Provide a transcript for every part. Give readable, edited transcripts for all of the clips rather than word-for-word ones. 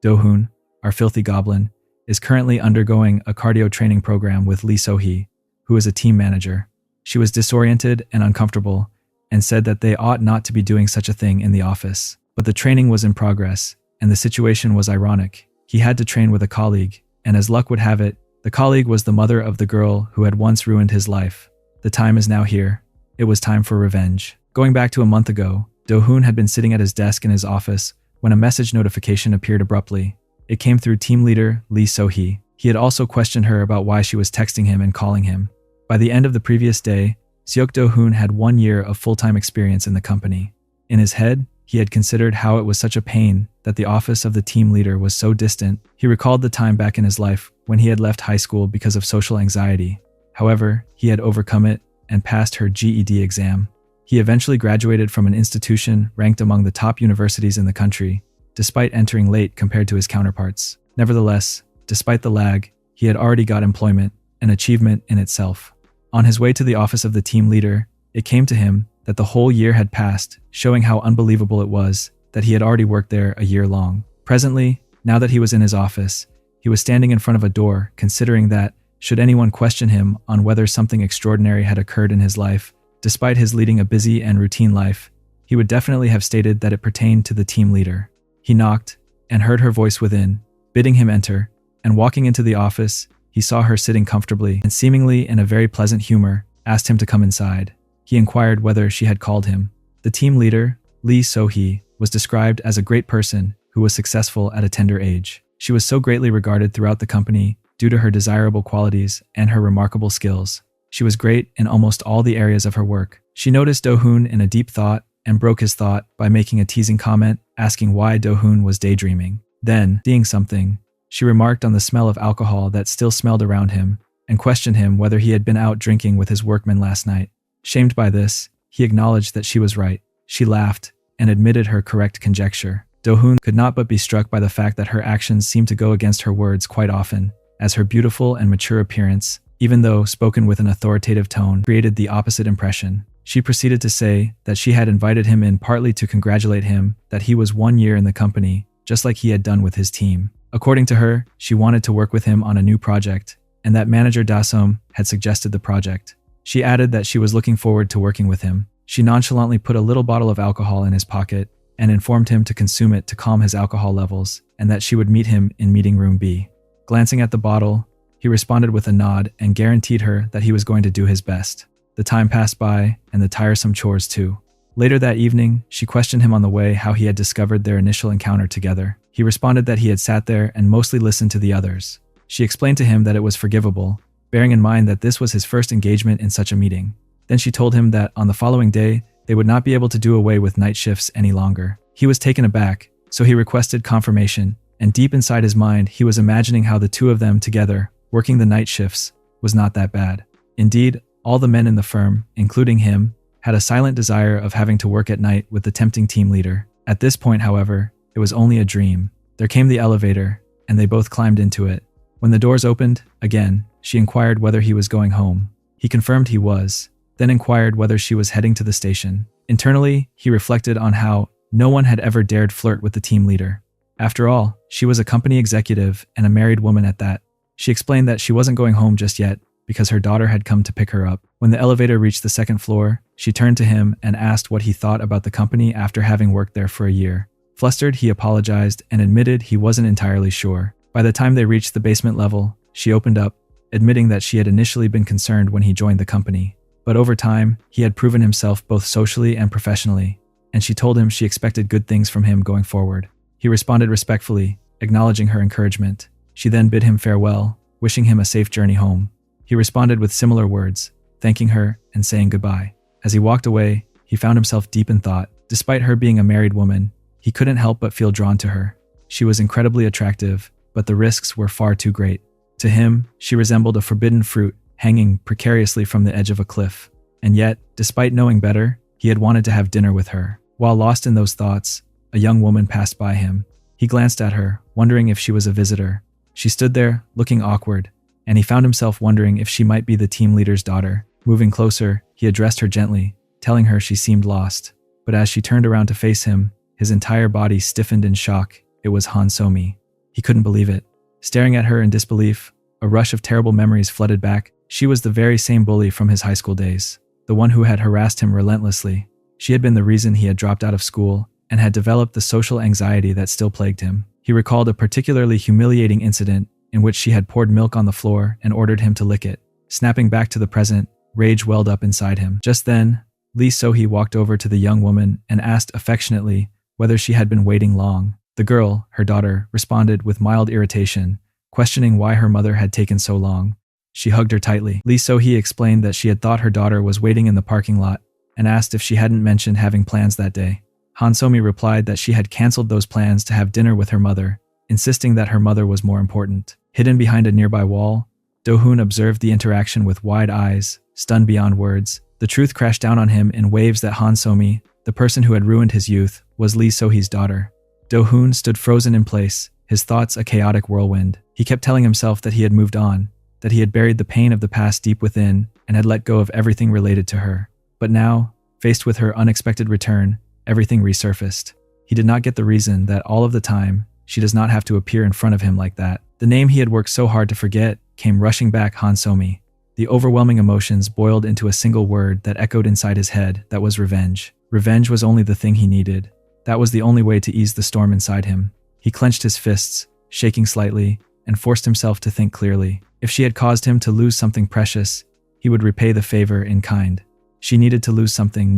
Do-hoon, our filthy goblin, is currently undergoing a cardio training program with Lee So-hee, who is a team manager. She was disoriented and uncomfortable and said that they ought not to be doing such a thing in the office. But the training was in progress, and the situation was ironic. He had to train with a colleague, and as luck would have it, the colleague was the mother of the girl who had once ruined his life. The time is now here. It was time for revenge. Going back to a month ago, Do-hoon had been sitting at his desk in his office when a message notification appeared abruptly. It came through team leader Lee So-hee. He had also questioned her about why she was texting him and calling him. By the end of the previous day, Seok Do-hoon had 1 year of full-time experience in the company. In his head, he had considered how it was such a pain that the office of the team leader was so distant. He recalled the time back in his life when he had left high school because of social anxiety. However, he had overcome it and passed her GED exam. He eventually graduated from an institution ranked among the top universities in the country, despite entering late compared to his counterparts. Nevertheless, despite the lag, he had already got employment, an achievement in itself. On his way to the office of the team leader, it came to him that the whole year had passed, showing how unbelievable it was that he had already worked there a year long. Presently, now that he was in his office, he was standing in front of a door, considering that, should anyone question him on whether something extraordinary had occurred in his life, despite his leading a busy and routine life, he would definitely have stated that it pertained to the team leader. He knocked and heard her voice within, bidding him enter, and walking into the office, he saw her sitting comfortably and seemingly in a very pleasant humor, asked him to come inside. He inquired whether she had called him. The team leader, Lee So-hee, was described as a great person who was successful at a tender age. She was so greatly regarded throughout the company due to her desirable qualities and her remarkable skills. She was great in almost all the areas of her work. She noticed Do-hoon in a deep thought and broke his thought by making a teasing comment, asking why Do-hoon was daydreaming. Then, seeing something, she remarked on the smell of alcohol that still smelled around him and questioned him whether he had been out drinking with his workmen last night. Shamed by this, he acknowledged that she was right. She laughed and admitted her correct conjecture. Do-hoon could not but be struck by the fact that her actions seemed to go against her words quite often, as her beautiful and mature appearance, even though spoken with an authoritative tone, created the opposite impression. She proceeded to say that she had invited him in partly to congratulate him that he was 1 year in the company, just like he had done with his team. According to her, she wanted to work with him on a new project, and that manager Da-som had suggested the project. She added that she was looking forward to working with him. She nonchalantly put a little bottle of alcohol in his pocket and informed him to consume it to calm his alcohol levels, and that she would meet him in meeting room B. Glancing at the bottle, he responded with a nod and guaranteed her that he was going to do his best. The time passed by, and the tiresome chores too. Later that evening, she questioned him on the way how he had discovered their initial encounter together. He responded that he had sat there and mostly listened to the others. She explained to him that it was forgivable, bearing in mind that this was his first engagement in such a meeting. Then she told him that on the following day, they would not be able to do away with night shifts any longer. He was taken aback, so he requested confirmation, and deep inside his mind, he was imagining how the two of them together, working the night shifts, was not that bad. Indeed, all the men in the firm, including him, had a silent desire of having to work at night with the tempting team leader. At this point, however, it was only a dream. There came the elevator, and they both climbed into it. When the doors opened, again, she inquired whether he was going home. He confirmed he was, then inquired whether she was heading to the station. Internally, he reflected on how no one had ever dared flirt with the team leader. After all, she was a company executive and a married woman at that. She explained that she wasn't going home just yet because her daughter had come to pick her up. When the elevator reached the second floor, she turned to him and asked what he thought about the company after having worked there for a year. Flustered, he apologized and admitted he wasn't entirely sure. By the time they reached the basement level, she opened up, admitting that she had initially been concerned when he joined the company. But over time, he had proven himself both socially and professionally, and she told him she expected good things from him going forward. He responded respectfully, acknowledging her encouragement. She then bid him farewell, wishing him a safe journey home. He responded with similar words, thanking her and saying goodbye. As he walked away, he found himself deep in thought. Despite her being a married woman, he couldn't help but feel drawn to her. She was incredibly attractive, but the risks were far too great. To him, she resembled a forbidden fruit hanging precariously from the edge of a cliff. And yet, despite knowing better, he had wanted to have dinner with her. While lost in those thoughts, a young woman passed by him. He glanced at her, wondering if she was a visitor. She stood there, looking awkward, and he found himself wondering if she might be the team leader's daughter. Moving closer, he addressed her gently, telling her she seemed lost. But as she turned around to face him, his entire body stiffened in shock. It was Han So-mi. He couldn't believe it. Staring at her in disbelief, a rush of terrible memories flooded back. She was the very same bully from his high school days, the one who had harassed him relentlessly. She had been the reason he had dropped out of school and had developed the social anxiety that still plagued him. He recalled a particularly humiliating incident in which she had poured milk on the floor and ordered him to lick it. Snapping back to the present, rage welled up inside him. Just then, Lee So-hee walked over to the young woman and asked affectionately whether she had been waiting long. The girl, her daughter, responded with mild irritation, questioning why her mother had taken so long. She hugged her tightly. Lee So-hee explained that she had thought her daughter was waiting in the parking lot and asked if she hadn't mentioned having plans that day. Han So-mi replied that she had canceled those plans to have dinner with her mother, insisting that her mother was more important. Hidden behind a nearby wall, Do-hoon observed the interaction with wide eyes, stunned beyond words. The truth crashed down on him in waves that Han So-mi, the person who had ruined his youth, was Lee So-hee's daughter. Do-hoon stood frozen in place, his thoughts a chaotic whirlwind. He kept telling himself that he had moved on, that he had buried the pain of the past deep within and had let go of everything related to her. But now, faced with her unexpected return, everything resurfaced. He did not get the reason that all of the time, she does not have to appear in front of him like that. The name he had worked so hard to forget came rushing back. Han So-mi. The overwhelming emotions boiled into a single word that echoed inside his head. That was revenge. Revenge was only the thing he needed. That was the only way to ease the storm inside him. He clenched his fists, shaking slightly, and forced himself to think clearly. If she had caused him to lose something precious, he would repay the favor in kind. She needed to lose something,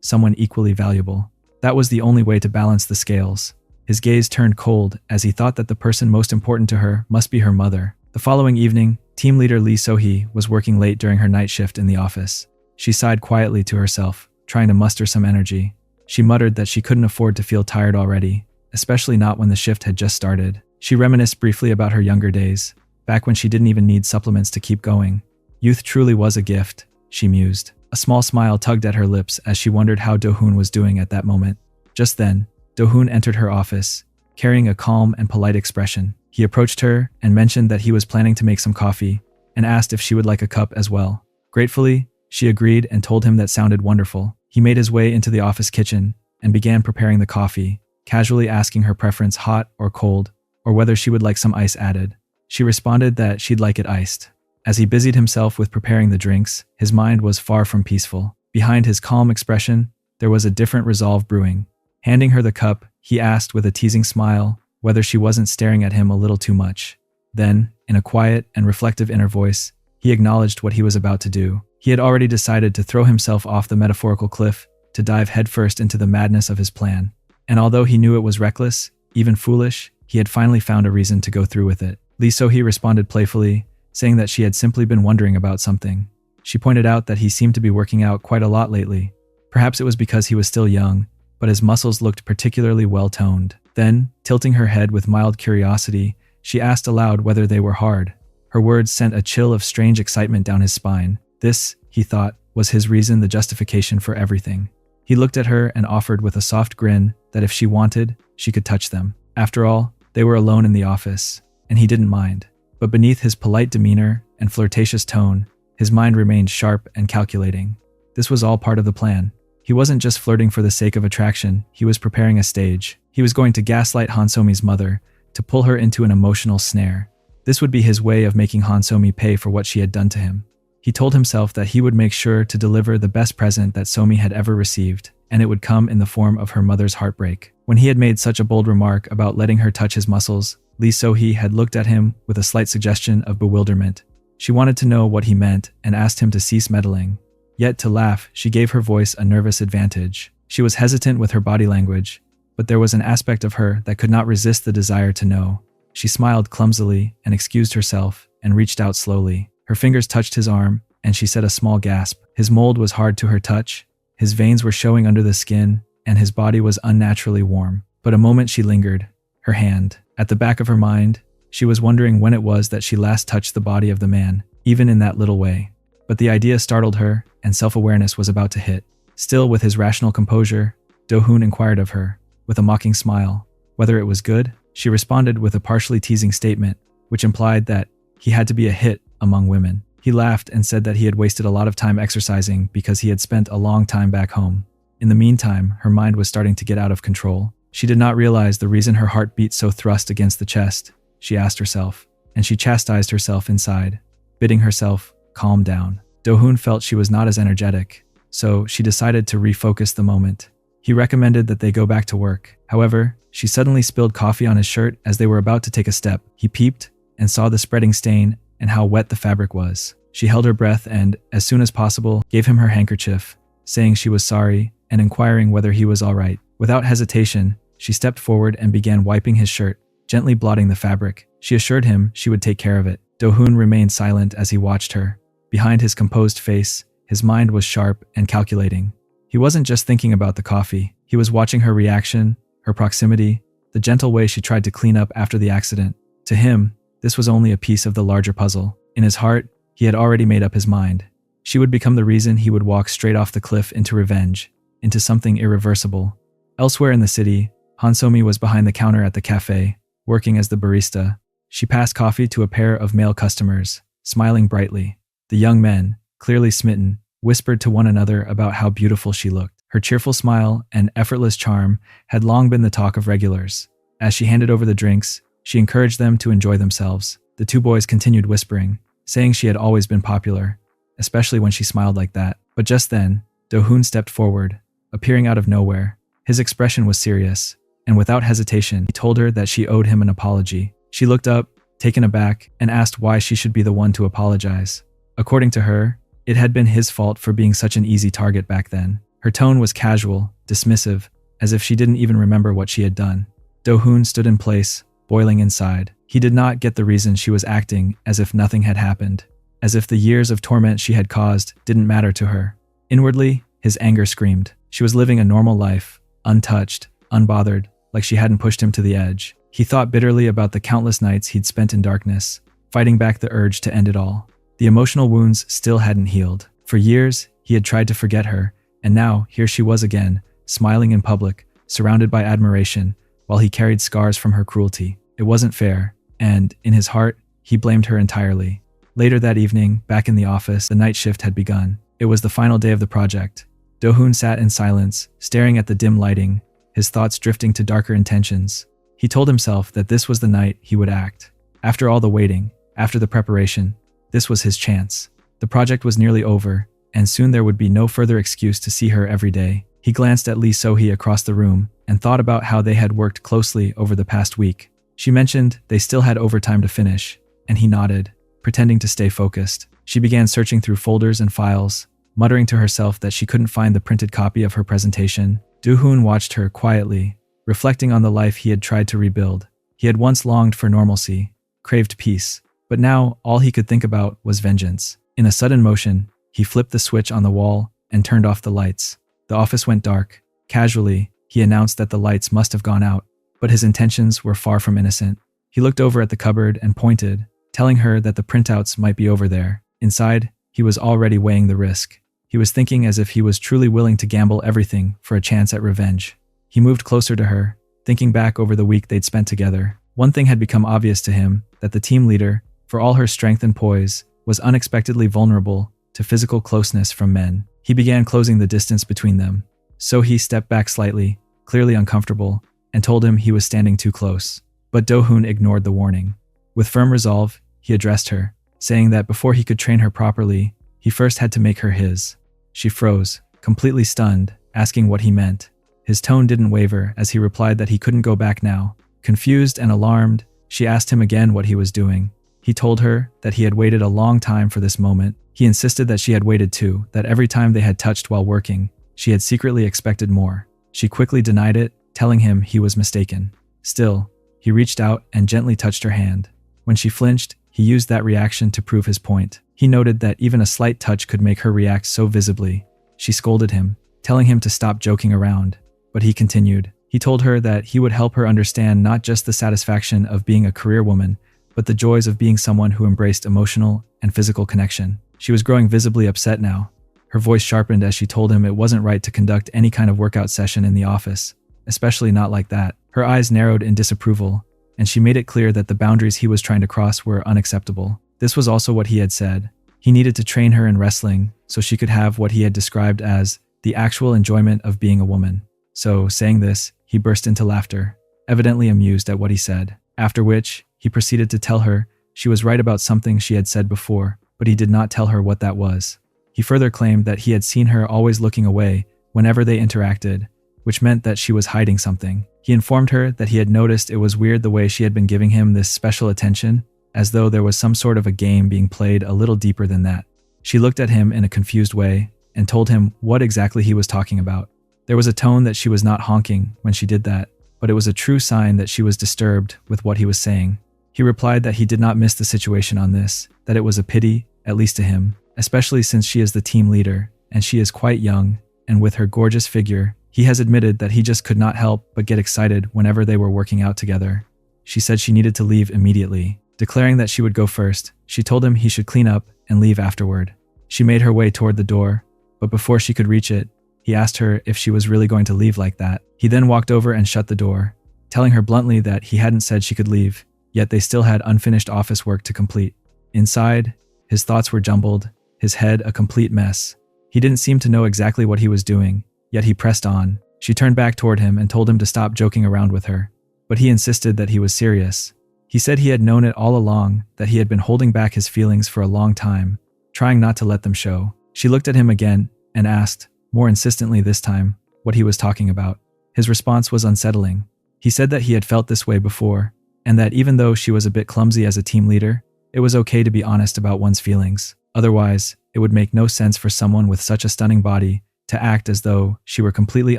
someone equally valuable. That was the only way to balance the scales. His gaze turned cold as he thought that the person most important to her must be her mother. The following evening, team leader Lee So-hee was working late during her night shift in the office. She sighed quietly to herself, trying to muster some energy. She muttered that she couldn't afford to feel tired already, especially not when the shift had just started. She reminisced briefly about her younger days, back when she didn't even need supplements to keep going. Youth truly was a gift, she mused. A small smile tugged at her lips as she wondered how Do-hoon was doing at that moment. Just then, Do-hoon entered her office, carrying a calm and polite expression. He approached her and mentioned that he was planning to make some coffee and asked if she would like a cup as well. Gratefully, she agreed and told him that sounded wonderful. He made his way into the office kitchen and began preparing the coffee, casually asking her preference hot or cold, or whether she would like some ice added. She responded that she'd like it iced. As he busied himself with preparing the drinks, his mind was far from peaceful. Behind his calm expression, there was a different resolve brewing. Handing her the cup, he asked with a teasing smile whether she wasn't staring at him a little too much. Then, in a quiet and reflective inner voice, he acknowledged what he was about to do. He had already decided to throw himself off the metaphorical cliff, to dive headfirst into the madness of his plan. And although he knew it was reckless, even foolish, he had finally found a reason to go through with it. Lee So-hee responded playfully, saying that she had simply been wondering about something. She pointed out that he seemed to be working out quite a lot lately. Perhaps it was because he was still young, but his muscles looked particularly well-toned. Then, tilting her head with mild curiosity, she asked aloud whether they were hard. Her words sent a chill of strange excitement down his spine. This, he thought, was his reason, the justification for everything. He looked at her and offered with a soft grin that if she wanted, she could touch them. After all, they were alone in the office, and he didn't mind. But beneath his polite demeanor and flirtatious tone, his mind remained sharp and calculating. This was all part of the plan. He wasn't just flirting for the sake of attraction, he was preparing a stage. He was going to gaslight Han So-mi's mother, to pull her into an emotional snare. This would be his way of making Han So-mi pay for what she had done to him. He told himself that he would make sure to deliver the best present that So-mi had ever received, and it would come in the form of her mother's heartbreak. When he had made such a bold remark about letting her touch his muscles, Lee So-hee had looked at him with a slight suggestion of bewilderment. She wanted to know what he meant and asked him to cease meddling. Yet to laugh, she gave her voice a nervous advantage. She was hesitant with her body language, but there was an aspect of her that could not resist the desire to know. She smiled clumsily and excused herself and reached out slowly. Her fingers touched his arm, and she said a small gasp. His mold was hard to her touch, his veins were showing under the skin, and his body was unnaturally warm. But a moment she lingered, her hand. At the back of her mind, she was wondering when it was that she last touched the body of the man, even in that little way. But the idea startled her, and self-awareness was about to hit. Still with his rational composure, Do-hoon inquired of her, with a mocking smile, whether it was good. She responded with a partially teasing statement, which implied that he had to be a hit among women. He laughed and said that he had wasted a lot of time exercising because he had spent a long time back home. In the meantime, her mind was starting to get out of control. She did not realize the reason her heart beat so thrust against the chest, she asked herself, and she chastised herself inside, bidding herself calm down. Do-hoon felt she was not as energetic, so she decided to refocus the moment. He recommended that they go back to work. However, she suddenly spilled coffee on his shirt as they were about to take a step. He peeped and saw the spreading stain and how wet the fabric was. She held her breath and, as soon as possible, gave him her handkerchief, saying she was sorry and inquiring whether he was all right. Without hesitation, she stepped forward and began wiping his shirt, gently blotting the fabric. She assured him she would take care of it. Do-hoon remained silent as he watched her. Behind his composed face, his mind was sharp and calculating. He wasn't just thinking about the coffee. He was watching her reaction, her proximity, the gentle way she tried to clean up after the accident. To him, this was only a piece of the larger puzzle. In his heart, he had already made up his mind. She would become the reason he would walk straight off the cliff into revenge, into something irreversible. Elsewhere in the city, Hansomi was behind the counter at the cafe, working as the barista. She passed coffee to a pair of male customers, smiling brightly. The young men, clearly smitten, whispered to one another about how beautiful she looked. Her cheerful smile and effortless charm had long been the talk of regulars. As she handed over the drinks, she encouraged them to enjoy themselves. The two boys continued whispering, saying she had always been popular, especially when she smiled like that. But just then, Do-hoon stepped forward, appearing out of nowhere. His expression was serious, and without hesitation, he told her that she owed him an apology. She looked up, taken aback, and asked why she should be the one to apologize. According to her, it had been his fault for being such an easy target back then. Her tone was casual, dismissive, as if she didn't even remember what she had done. Do-hoon stood in place, boiling inside. He did not get the reason she was acting as if nothing had happened, as if the years of torment she had caused didn't matter to her. Inwardly, his anger screamed. She was living a normal life, untouched, unbothered, like she hadn't pushed him to the edge. He thought bitterly about the countless nights he'd spent in darkness, fighting back the urge to end it all. The emotional wounds still hadn't healed. For years, he had tried to forget her, and now here she was again, smiling in public, surrounded by admiration, while he carried scars from her cruelty. It wasn't fair, and, in his heart, he blamed her entirely. Later that evening, back in the office, the night shift had begun. It was the final day of the project. Do-hoon sat in silence, staring at the dim lighting, his thoughts drifting to darker intentions. He told himself that this was the night he would act. After all the waiting, after the preparation, this was his chance. The project was nearly over, and soon there would be no further excuse to see her every day. He glanced at Lee So-hee across the room and thought about how they had worked closely over the past week. She mentioned they still had overtime to finish, and he nodded, pretending to stay focused. She began searching through folders and files, muttering to herself that she couldn't find the printed copy of her presentation. Do-hoon watched her quietly, reflecting on the life he had tried to rebuild. He had once longed for normalcy, craved peace, but now all he could think about was vengeance. In a sudden motion, he flipped the switch on the wall and turned off the lights. The office went dark. Casually, he announced that the lights must have gone out, but his intentions were far from innocent. He looked over at the cupboard and pointed, telling her that the printouts might be over there. Inside, he was already weighing the risk. He was thinking as if he was truly willing to gamble everything for a chance at revenge. He moved closer to her, thinking back over the week they'd spent together. One thing had become obvious to him, that the team leader, for all her strength and poise, was unexpectedly vulnerable to physical closeness from men. He began closing the distance between them. So he stepped back slightly, clearly uncomfortable, and told him he was standing too close. But Do-hoon ignored the warning. With firm resolve, he addressed her, saying that before he could train her properly, he first had to make her his. She froze, completely stunned, asking what he meant. His tone didn't waver as he replied that he couldn't go back now. Confused and alarmed, she asked him again what he was doing. He told her that he had waited a long time for this moment. He insisted that she had waited too, that every time they had touched while working, she had secretly expected more. She quickly denied it, telling him he was mistaken. Still, he reached out and gently touched her hand. When she flinched, he used that reaction to prove his point. He noted that even a slight touch could make her react so visibly. She scolded him, telling him to stop joking around. But he continued. He told her that he would help her understand not just the satisfaction of being a career woman, but the joys of being someone who embraced emotional and physical connection. She was growing visibly upset now. Her voice sharpened as she told him it wasn't right to conduct any kind of workout session in the office, especially not like that. Her eyes narrowed in disapproval, and she made it clear that the boundaries he was trying to cross were unacceptable. This was also what he had said. He needed to train her in wrestling so she could have what he had described as the actual enjoyment of being a woman. So, saying this, he burst into laughter, evidently amused at what he said. After which, he proceeded to tell her she was right about something she had said before, but he did not tell her what that was. He further claimed that he had seen her always looking away whenever they interacted, which meant that she was hiding something. He informed her that he had noticed it was weird the way she had been giving him this special attention, as though there was some sort of a game being played a little deeper than that. She looked at him in a confused way and told him what exactly he was talking about. There was a tone that she was not honking when she did that, but it was a true sign that she was disturbed with what he was saying. He replied that he did not miss the situation on this, that it was a pity, at least to him, especially since she is the team leader, and she is quite young, and with her gorgeous figure, he has admitted that he just could not help but get excited whenever they were working out together. She said she needed to leave immediately. Declaring that she would go first, she told him he should clean up and leave afterward. She made her way toward the door, but before she could reach it, he asked her if she was really going to leave like that. He then walked over and shut the door, telling her bluntly that he hadn't said she could leave, yet they still had unfinished office work to complete. Inside, his thoughts were jumbled, his head a complete mess. He didn't seem to know exactly what he was doing, yet he pressed on. She turned back toward him and told him to stop joking around with her, but he insisted that he was serious. He said he had known it all along, that he had been holding back his feelings for a long time, trying not to let them show. She looked at him again and asked, more insistently this time, what he was talking about. His response was unsettling. He said that he had felt this way before, and that even though she was a bit clumsy as a team leader, it was okay to be honest about one's feelings. Otherwise, it would make no sense for someone with such a stunning body to act as though she were completely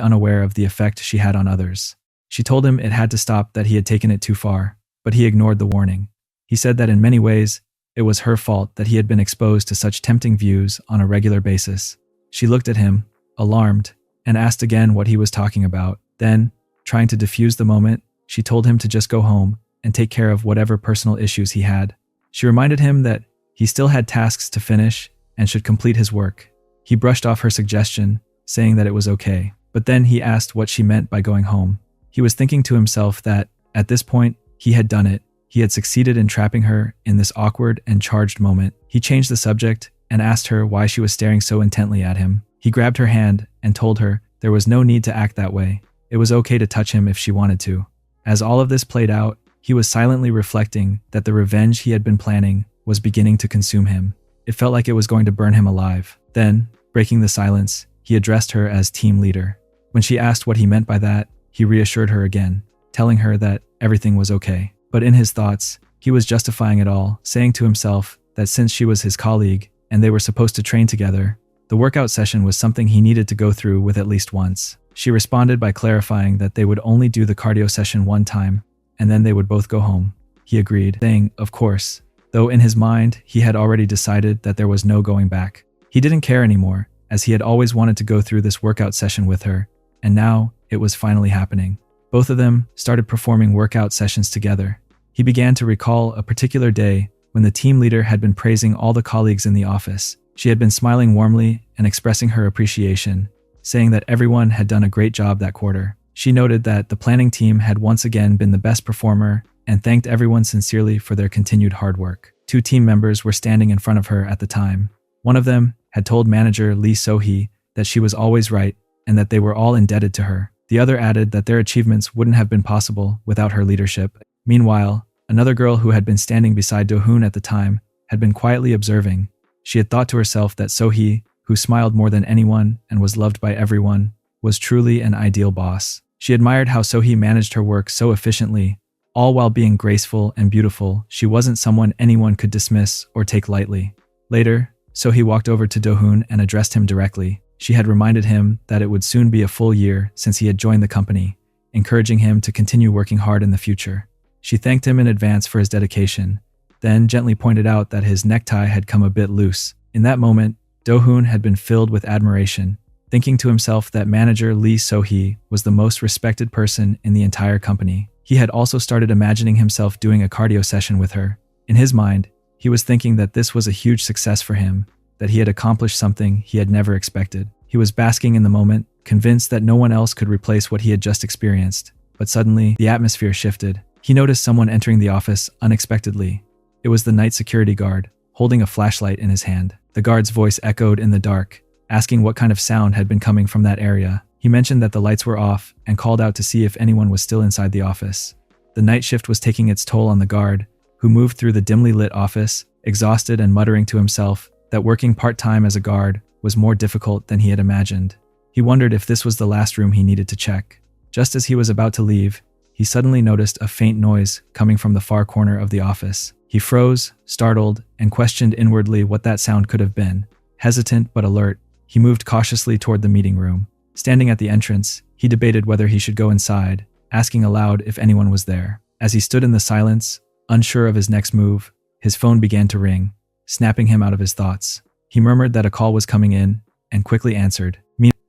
unaware of the effect she had on others. She told him it had to stop, that he had taken it too far, but he ignored the warning. He said that in many ways, it was her fault that he had been exposed to such tempting views on a regular basis. She looked at him, alarmed, and asked again what he was talking about. Then, trying to defuse the moment, she told him to just go home and take care of whatever personal issues he had. She reminded him that he still had tasks to finish and should complete his work. He brushed off her suggestion, saying that it was okay. But then he asked what she meant by going home. He was thinking to himself that, at this point, he had done it. He had succeeded in trapping her in this awkward and charged moment. He changed the subject and asked her why she was staring so intently at him. He grabbed her hand and told her there was no need to act that way. It was okay to touch him if she wanted to. As all of this played out, he was silently reflecting that the revenge he had been planning was beginning to consume him. It felt like it was going to burn him alive. Then, breaking the silence, he addressed her as team leader. When she asked what he meant by that, he reassured her again, telling her that everything was okay. But in his thoughts, he was justifying it all, saying to himself that since she was his colleague and they were supposed to train together, the workout session was something he needed to go through with at least once. She responded by clarifying that they would only do the cardio session one time, and then they would both go home. He agreed, saying, of course, though in his mind, he had already decided that there was no going back. He didn't care anymore, as he had always wanted to go through this workout session with her, and now it was finally happening. Both of them started performing workout sessions together. He began to recall a particular day when the team leader had been praising all the colleagues in the office. She had been smiling warmly and expressing her appreciation, saying that everyone had done a great job that quarter. She noted that the planning team had once again been the best performer and thanked everyone sincerely for their continued hard work. 2 team members were standing in front of her at the time. One of them had told manager Lee So-hee that she was always right and that they were all indebted to her. The other added that their achievements wouldn't have been possible without her leadership. Meanwhile, another girl who had been standing beside Do-hoon at the time had been quietly observing. She had thought to herself that So-hee, who smiled more than anyone and was loved by everyone, was truly an ideal boss. She admired how So-hee managed her work so efficiently, all while being graceful and beautiful. She wasn't someone anyone could dismiss or take lightly. Later, So-hee walked over to Do-hoon and addressed him directly. She had reminded him that it would soon be a full year since he had joined the company, encouraging him to continue working hard in the future. She thanked him in advance for his dedication, then gently pointed out that his necktie had come a bit loose. In that moment, Do-hoon had been filled with admiration, thinking to himself that manager Lee So-hee was the most respected person in the entire company. He had also started imagining himself doing a cardio session with her. In his mind, he was thinking that this was a huge success for him, that he had accomplished something he had never expected. He was basking in the moment, convinced that no one else could replace what he had just experienced. But suddenly, the atmosphere shifted. He noticed someone entering the office unexpectedly. It was the night security guard, holding a flashlight in his hand. The guard's voice echoed in the dark, asking what kind of sound had been coming from that area. He mentioned that the lights were off and called out to see if anyone was still inside the office. The night shift was taking its toll on the guard, who moved through the dimly lit office, exhausted and muttering to himself that working part-time as a guard was more difficult than he had imagined. He wondered if this was the last room he needed to check. Just as he was about to leave, he suddenly noticed a faint noise coming from the far corner of the office. He froze, startled, and questioned inwardly what that sound could have been. Hesitant but alert, he moved cautiously toward the meeting room. Standing at the entrance, he debated whether he should go inside, asking aloud if anyone was there. As he stood in the silence, unsure of his next move, his phone began to ring, snapping him out of his thoughts. He murmured that a call was coming in, and quickly answered.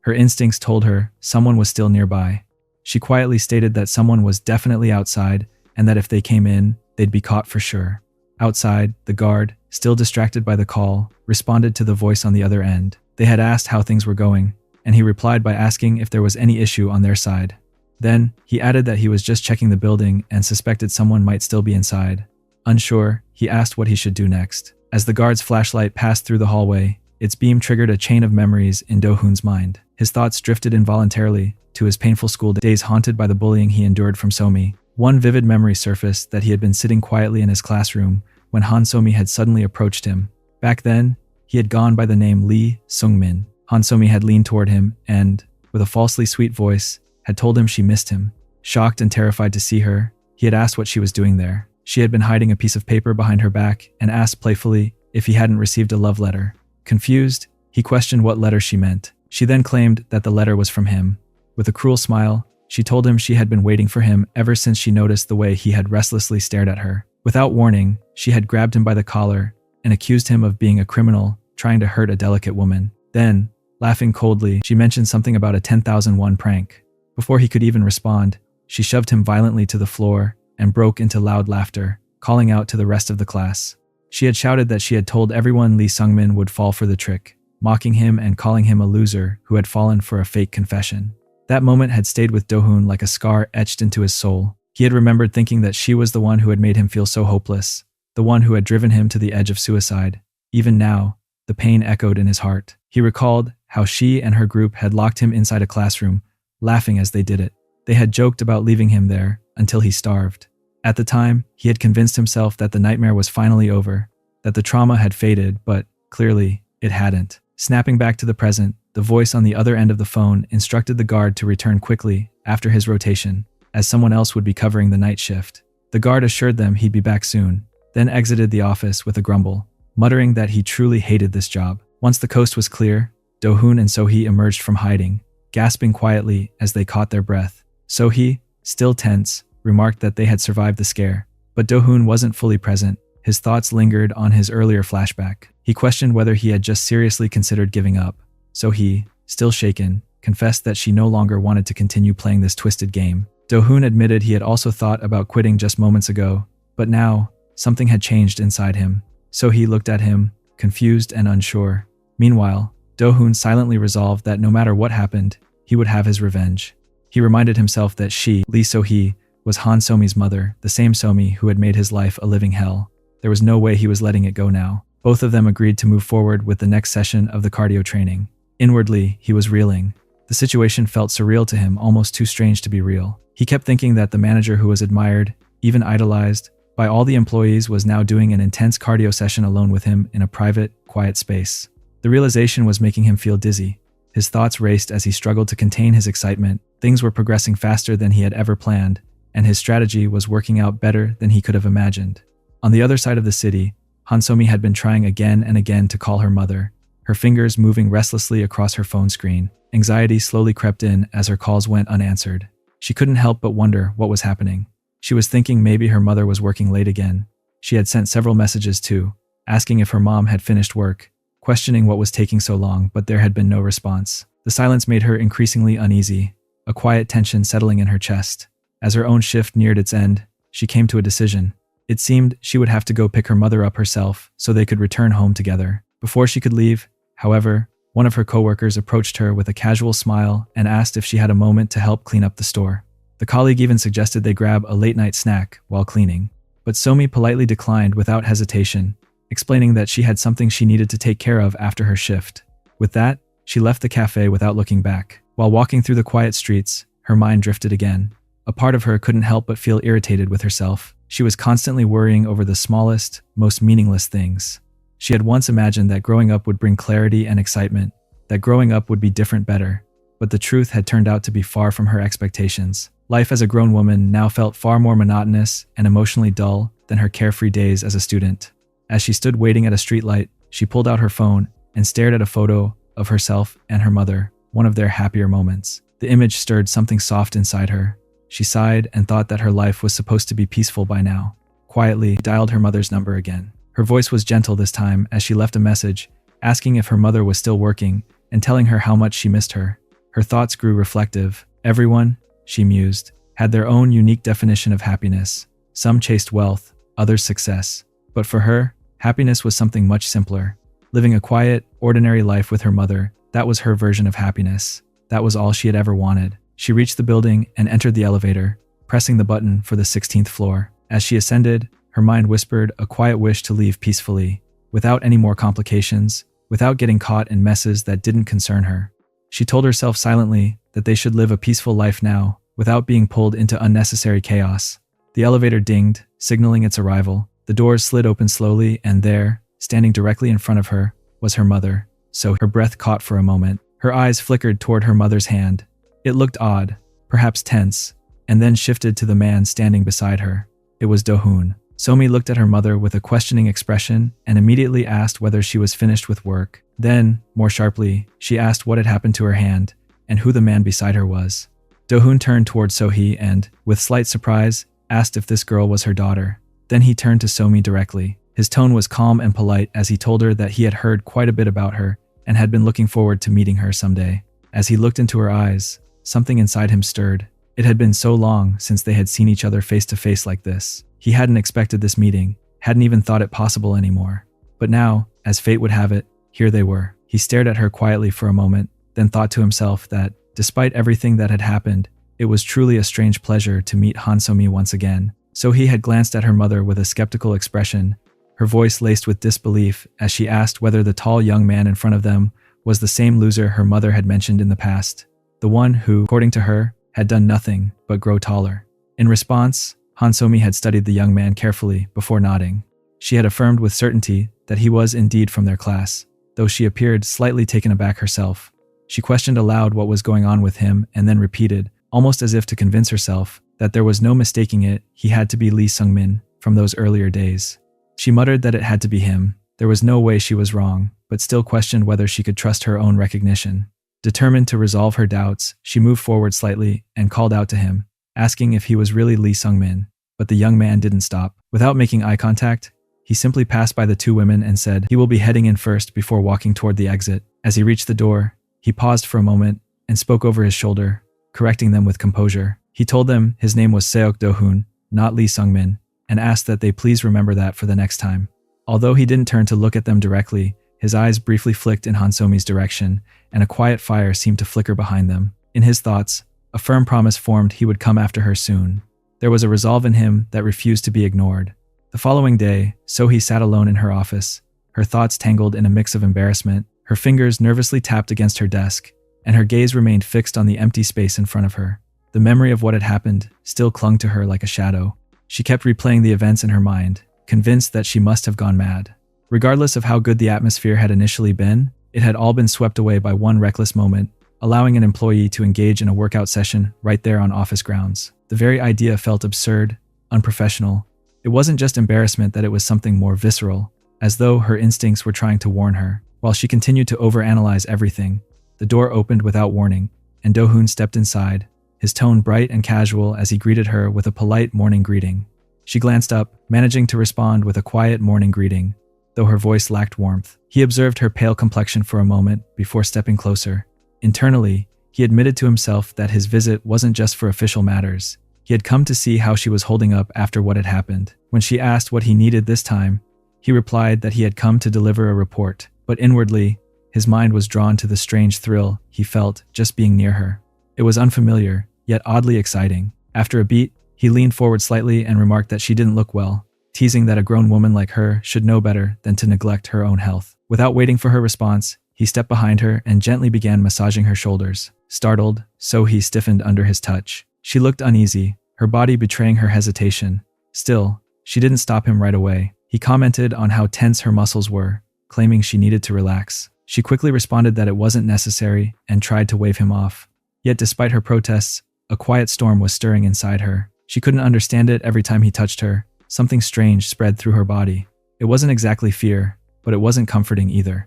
Her instincts told her someone was still nearby. She quietly stated that someone was definitely outside, and that if they came in, they'd be caught for sure. Outside, the guard, still distracted by the call, responded to the voice on the other end. They had asked how things were going, and he replied by asking if there was any issue on their side. Then, he added that he was just checking the building and suspected someone might still be inside. Unsure, he asked what he should do next. As the guard's flashlight passed through the hallway, its beam triggered a chain of memories in Do-hoon's mind. His thoughts drifted involuntarily to his painful school days haunted by the bullying he endured from Somi. One vivid memory surfaced that he had been sitting quietly in his classroom when Han Somi had suddenly approached him. Back then, he had gone by the name Lee Sung-min. Han Somi had leaned toward him and, with a falsely sweet voice, had told him she missed him. Shocked and terrified to see her, he had asked what she was doing there. She had been hiding a piece of paper behind her back and asked playfully if he hadn't received a love letter. Confused, he questioned what letter she meant. She then claimed that the letter was from him. With a cruel smile, she told him she had been waiting for him ever since she noticed the way he had restlessly stared at her. Without warning, she had grabbed him by the collar and accused him of being a criminal trying to hurt a delicate woman. Then, laughing coldly, she mentioned something about a 10,000 won prank. Before he could even respond, she shoved him violently to the floor and broke into loud laughter, calling out to the rest of the class. She had shouted that she had told everyone Lee Sung-min would fall for the trick, mocking him and calling him a loser who had fallen for a fake confession. That moment had stayed with Do-hoon like a scar etched into his soul. He had remembered thinking that she was the one who had made him feel so hopeless, the one who had driven him to the edge of suicide. Even now, the pain echoed in his heart. He recalled how she and her group had locked him inside a classroom, laughing as they did it. They had joked about leaving him there until he starved. At the time, he had convinced himself that the nightmare was finally over, that the trauma had faded, but clearly, it hadn't. Snapping back to the present, the voice on the other end of the phone instructed the guard to return quickly after his rotation, as someone else would be covering the night shift. The guard assured them he'd be back soon, then exited the office with a grumble, muttering that he truly hated this job. Once the coast was clear, Do-hoon and So-hee emerged from hiding, gasping quietly as they caught their breath. So-hee, still tense, remarked that they had survived the scare, but Do-hoon wasn't fully present. His thoughts lingered on his earlier flashback. He questioned whether he had just seriously considered giving up. So-hee, still shaken, confessed that she no longer wanted to continue playing this twisted game. Do-hoon admitted he had also thought about quitting just moments ago, but now, something had changed inside him. So-hee looked at him, confused and unsure. Meanwhile, Do-hoon silently resolved that no matter what happened, he would have his revenge. He reminded himself that she, Lee So-hee, was Han Somi's mother, the same Somi who had made his life a living hell. There was no way he was letting it go now. Both of them agreed to move forward with the next session of the cardio training. Inwardly, he was reeling. The situation felt surreal to him, almost too strange to be real. He kept thinking that the manager who was admired, even idolized, by all the employees was now doing an intense cardio session alone with him in a private, quiet space. The realization was making him feel dizzy. His thoughts raced as he struggled to contain his excitement. Things were progressing faster than he had ever planned, and his strategy was working out better than he could have imagined. On the other side of the city, Han Somi had been trying again and again to call her mother, her fingers moving restlessly across her phone screen. Anxiety slowly crept in as her calls went unanswered. She couldn't help but wonder what was happening. She was thinking maybe her mother was working late again. She had sent several messages too, asking if her mom had finished work, questioning what was taking so long, but there had been no response. The silence made her increasingly uneasy, a quiet tension settling in her chest. As her own shift neared its end, she came to a decision. It seemed she would have to go pick her mother up herself so they could return home together. Before she could leave, however, one of her coworkers approached her with a casual smile and asked if she had a moment to help clean up the store. The colleague even suggested they grab a late-night snack while cleaning. But Somi politely declined without hesitation, explaining that she had something she needed to take care of after her shift. With that, She left the cafe without looking back. While walking through the quiet streets, her mind drifted again. A part of her couldn't help but feel irritated with herself. She was constantly worrying over the smallest, most meaningless things. She had once imagined that growing up would bring clarity and excitement, that growing up would be different better, but the truth had turned out to be far from her expectations. Life as a grown woman now felt far more monotonous and emotionally dull than her carefree days as a student. As she stood waiting at a streetlight, she pulled out her phone and stared at a photo of herself and her mother, one of their happier moments. The image stirred something soft inside her. She sighed and thought that her life was supposed to be peaceful by now. Quietly, dialed her mother's number again. Her voice was gentle this time as she left a message, asking if her mother was still working and telling her how much she missed her. Her thoughts grew reflective. Everyone, she mused, had their own unique definition of happiness. Some chased wealth, others success. But for her, happiness was something much simpler. Living a quiet, ordinary life with her mother, that was her version of happiness. That was all she had ever wanted. She reached the building and entered the elevator, pressing the button for the 16th floor. As she ascended, her mind whispered a quiet wish to leave peacefully, without any more complications, without getting caught in messes that didn't concern her. She told herself silently that they should live a peaceful life now, without being pulled into unnecessary chaos. The elevator dinged, signaling its arrival. The doors slid open slowly, and there, standing directly in front of her, was her mother. So her breath caught for a moment. Her eyes flickered toward her mother's hand. It looked odd, perhaps tense, and then shifted to the man standing beside her. It was Do-hoon. Somi looked at her mother with a questioning expression and immediately asked whether she was finished with work. Then, more sharply, she asked what had happened to her hand and who the man beside her was. Do-hoon turned toward Sohee and, with slight surprise, asked if this girl was her daughter. Then he turned to Somi directly. His tone was calm and polite as he told her that he had heard quite a bit about her and had been looking forward to meeting her someday. As he looked into her eyes, something inside him stirred. It had been so long since they had seen each other face to face like this. He hadn't expected this meeting, hadn't even thought it possible anymore. But now, as fate would have it, here they were. He stared at her quietly for a moment, then thought to himself that, despite everything that had happened, it was truly a strange pleasure to meet Hansomi once again. So he had glanced at her mother with a skeptical expression, her voice laced with disbelief as she asked whether the tall young man in front of them was the same loser her mother had mentioned in the past. The one who, according to her, had done nothing but grow taller. In response, Hansomi had studied the young man carefully before nodding. She had affirmed with certainty that he was indeed from their class, though she appeared slightly taken aback herself. She questioned aloud what was going on with him and then repeated, almost as if to convince herself, that there was no mistaking it, he had to be Lee Sung-min from those earlier days. She muttered that it had to be him. There was no way she was wrong, but still questioned whether she could trust her own recognition. Determined to resolve her doubts, she moved forward slightly and called out to him, asking if he was really Lee Sung-min. But the young man didn't stop. Without making eye contact, he simply passed by the two women and said he will be heading in first before walking toward the exit. As he reached the door, he paused for a moment and spoke over his shoulder, correcting them with composure. He told them his name was Seok Do-hoon, not Lee Sung-min, and asked that they please remember that for the next time. Although he didn't turn to look at them directly, his eyes briefly flicked in Hansomi's direction, and a quiet fire seemed to flicker behind them. In his thoughts, a firm promise formed he would come after her soon. There was a resolve in him that refused to be ignored. The following day, Sohee sat alone in her office, her thoughts tangled in a mix of embarrassment. Her fingers nervously tapped against her desk, and her gaze remained fixed on the empty space in front of her. The memory of what had happened still clung to her like a shadow. She kept replaying the events in her mind, convinced that she must have gone mad. Regardless of how good the atmosphere had initially been, it had all been swept away by one reckless moment, allowing an employee to engage in a workout session right there on office grounds. The very idea felt absurd, unprofessional. It wasn't just embarrassment, that it was something more visceral, as though her instincts were trying to warn her. While she continued to overanalyze everything, the door opened without warning, and Do-hoon stepped inside, his tone bright and casual as he greeted her with a polite morning greeting. She glanced up, managing to respond with a quiet morning greeting, though her voice lacked warmth. He observed her pale complexion for a moment before stepping closer. Internally, he admitted to himself that his visit wasn't just for official matters. He had come to see how she was holding up after what had happened. When she asked what he needed this time, he replied that he had come to deliver a report, but inwardly, his mind was drawn to the strange thrill he felt just being near her. It was unfamiliar, yet oddly exciting. After a beat, he leaned forward slightly and remarked that she didn't look well, teasing that a grown woman like her should know better than to neglect her own health. Without waiting for her response, He stepped behind her and gently began massaging her shoulders. Startled, Sohee stiffened under his touch. She looked uneasy, her body betraying her hesitation. Still, she didn't stop him right away. He commented on how tense her muscles were, claiming she needed to relax. She quickly responded that it wasn't necessary and tried to wave him off. Yet despite her protests, a quiet storm was stirring inside her. She couldn't understand it every time he touched her. Something strange spread through her body. It wasn't exactly fear, but it wasn't comforting either.